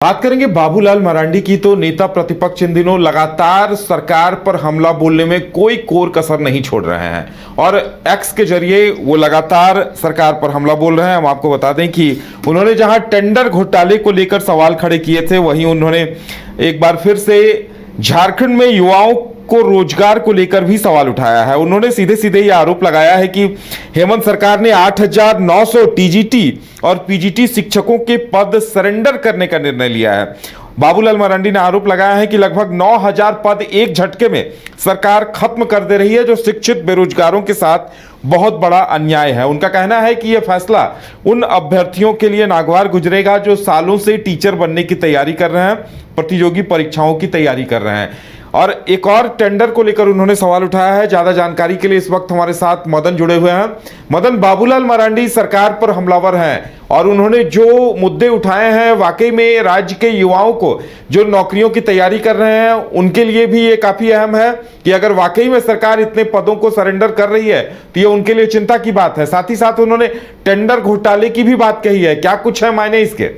बात करेंगे बाबूलाल मरांडी की। तो नेता प्रतिपक्ष इन दिनों लगातार सरकार पर हमला बोलने में कोई कोर कसर नहीं छोड़ रहे हैं और एक्स के जरिए वो लगातार सरकार पर हमला बोल रहे हैं। हम आपको बता दें कि उन्होंने जहां टेंडर घोटाले को लेकर सवाल खड़े किए थे, वहीं उन्होंने एक बार फिर से झारखंड में युवाओं को रोजगार को लेकर भी सवाल उठाया है। उन्होंने सीधे सीधे ये आरोप लगाया है कि हेमंत सरकार ने 8,900 टीजीटी और पीजीटी शिक्षकों के पद सरेंडर करने का निर्णय लिया है। बाबूलाल मरांडी ने आरोप लगाया है कि लगभग 9,000 पद एक झटके में सरकार खत्म कर दे रही है, जो शिक्षित बेरोजगारों के साथ बहुत बड़ा अन्याय है। उनका कहना है कि यह फैसला उन अभ्यर्थियों के लिए नागवार गुजरेगा जो सालों से टीचर बनने की तैयारी कर रहे हैं, प्रतियोगी परीक्षाओं की तैयारी कर रहे हैं। और एक और टेंडर को लेकर उन्होंने सवाल उठाया है। ज्यादा जानकारी के लिए इस वक्त हमारे साथ मदन जुड़े हुए हैं। मदन, बाबूलाल मरांडी सरकार पर हमलावर हैं और उन्होंने जो मुद्दे उठाए हैं वाकई में राज्य के युवाओं को जो नौकरियों की तैयारी कर रहे हैं उनके लिए भी ये काफी अहम है कि अगर वाकई में सरकार इतने पदों को सरेंडर कर रही है तो ये उनके लिए चिंता की बात है। साथ ही साथ उन्होंने टेंडर घोटाले की भी बात कही है। क्या कुछ है मायने इसके?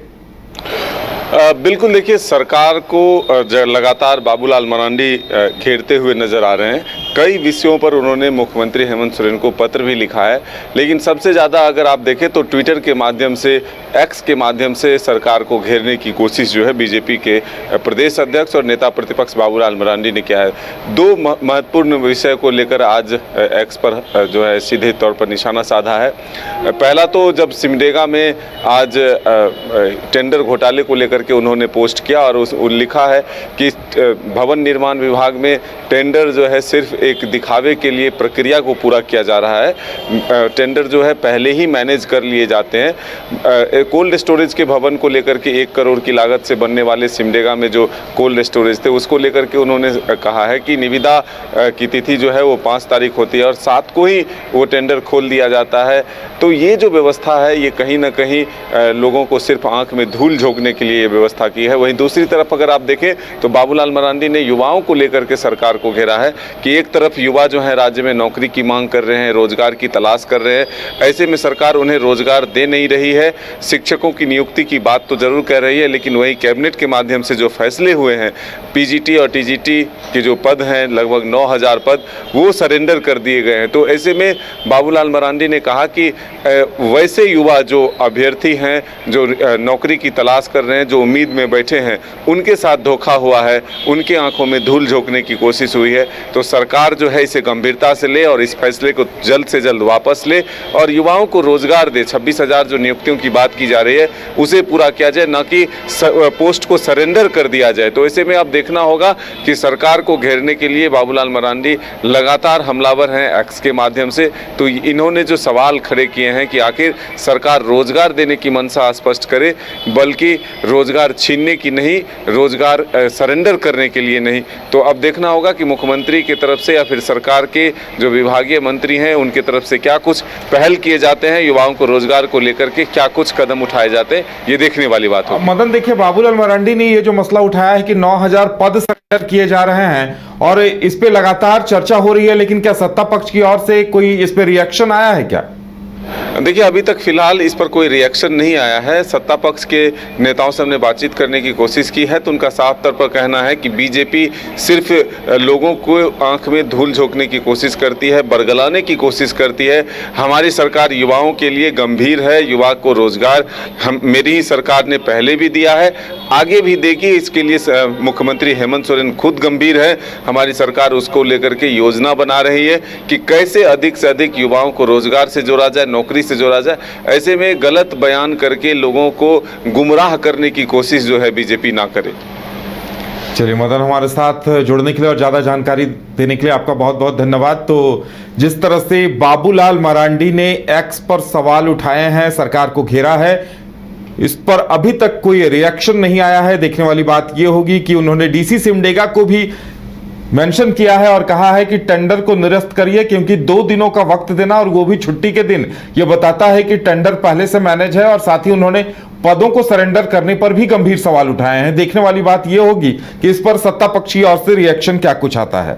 बिल्कुल, देखिए, सरकार को लगातार बाबूलाल मरांडी घेरते हुए नजर आ रहे हैं। कई विषयों पर उन्होंने मुख्यमंत्री हेमंत सोरेन को पत्र भी लिखा है, लेकिन सबसे ज़्यादा अगर आप देखें तो ट्विटर के माध्यम से, एक्स के माध्यम से सरकार को घेरने की कोशिश जो है बीजेपी के प्रदेश अध्यक्ष और नेता प्रतिपक्ष बाबूलाल मरांडी ने किया है। दो महत्वपूर्ण विषय को लेकर आज एक्स पर जो है सीधे तौर पर निशाना साधा है। पहला तो जब सिमडेगा में आज टेंडर घोटाले को लेकर के उन्होंने पोस्ट किया और लिखा है कि भवन निर्माण विभाग में टेंडर जो है सिर्फ एक दिखावे के लिए प्रक्रिया को पूरा किया जा रहा है। टेंडर जो है पहले ही मैनेज कर लिए जाते हैं। कोल्ड स्टोरेज के भवन को लेकर के 1 करोड़ की लागत से बनने वाले सिमडेगा में जो कोल्ड स्टोरेज थे उसको लेकर के उन्होंने कहा है कि निविदा की तिथि जो है वो 5 तारीख होती है और 7 को ही वो टेंडर खोल दिया जाता है। तो ये जो व्यवस्था है ये कहीं ना कहीं लोगों को सिर्फ आंख में धूल झोंकने के लिए व्यवस्था की है। वहीं दूसरी तरफ अगर आप देखें तो बाबूलाल मरांडी ने युवाओं को लेकर के सरकार को घेरा है कि एक तरफ युवा जो है राज्य में नौकरी की मांग कर रहे हैं, रोजगार की तलाश कर रहे हैं, ऐसे में सरकार उन्हें रोजगार दे नहीं रही है। शिक्षकों की नियुक्ति की बात तो जरूर कर रही है, लेकिन वहीं कैबिनेट के माध्यम से जो फैसले हुए हैं, पीजीटी और टीजीटी के जो पद हैं लगभग 9,000 पद वो सरेंडर कर दिए गए हैं। तो ऐसे में बाबूलाल मरांडी ने कहा कि वैसे युवा जो अभ्यर्थी हैं, जो नौकरी की तलाश कर रहे हैं, जो उम्मीद में बैठे हैं, उनके साथ धोखा हुआ है, उनके आंखों में धूल झोंकने की कोशिश हुई है। तो सरकार जो है इसे गंभीरता से ले और इस फैसले को जल्द से जल्द वापस ले और युवाओं को रोजगार दे। 26,000 जो नियुक्तियों की बात की जा रही है उसे पूरा किया जाए, न कि पोस्ट को सरेंडर कर दिया जाए। तो ऐसे में अब देखना होगा कि सरकार को घेरने के लिए बाबूलाल मरांडी लगातार हमलावर हैं एक्स के माध्यम से। तो इन्होंने जो सवाल खड़े किए हैं कि आखिर सरकार रोजगार देने की मंशा स्पष्ट करे, बल्कि रोजगार छीनने की नहीं, रोजगार सरेंडर करने के लिए नहीं। तो अब देखना होगा कि मुख्यमंत्री की तरफ से या फिर सरकार के जो विभागीय मंत्री हैं उनकी तरफ से क्या कुछ पहल किए जाते हैं, युवाओं को रोजगार को लेकर के क्या कुछ कदम उठाए जाते हैं, ये देखने वाली बात है। मदन, देखिए, बाबूलाल मरांडी ने ये जो मसला उठाया है कि 9,000 पद सरेंडर किए जा रहे हैं और इस पे लगातार चर्चा हो रही है, लेकिन क्या सत्ता पक्ष की ओर से कोई इस पे रिएक्शन आया है क्या? देखिए, अभी तक फिलहाल इस पर कोई रिएक्शन नहीं आया है। सत्ता पक्ष के नेताओं से हमने बातचीत करने की कोशिश की है तो उनका साफ तौर पर कहना है कि बीजेपी सिर्फ लोगों को आंख में धूल झोंकने की कोशिश करती है, बरगलाने की कोशिश करती है। हमारी सरकार युवाओं के लिए गंभीर है, युवा को रोजगार मेरी ही सरकार ने पहले भी दिया है, आगे भी देगी। इसके लिए मुख्यमंत्री हेमंत सोरेन खुद गंभीर है। हमारी सरकार उसको लेकर के योजना बना रही है कि कैसे अधिक से अधिक युवाओं को रोजगार से जोड़ा जाए, नौकरी से जोड़ा जाए। ऐसे में गलत बयान करके लोगों को गुमराह करने की कोशिश जो है बीजेपी ना करे। चलिए मदन, हमारे साथ जुड़ने के लिए और ज़्यादा जानकारी देने के लिए आपका बहुत बहुत धन्यवाद। तो जिस तरह से बाबूलाल मरांडी ने एक्स पर सवाल उठाए हैं, सरकार को घेरा है, इस पर अभी तक कोई रिएक्शन नहीं आया है। देखने वाली बात यह होगी कि उन्होंने डीसी सिमडेगा को भी मेंशन किया है और कहा है कि टेंडर को निरस्त करिए, क्योंकि 2 दिनों का वक्त देना और वो भी छुट्टी के दिन, यह बताता है कि टेंडर पहले से मैनेज है। और साथ ही उन्होंने पदों को सरेंडर करने पर भी गंभीर सवाल उठाए हैं। देखने वाली बात यह होगी कि इस पर सत्ता पक्ष की ओर से रिएक्शन क्या कुछ आता है।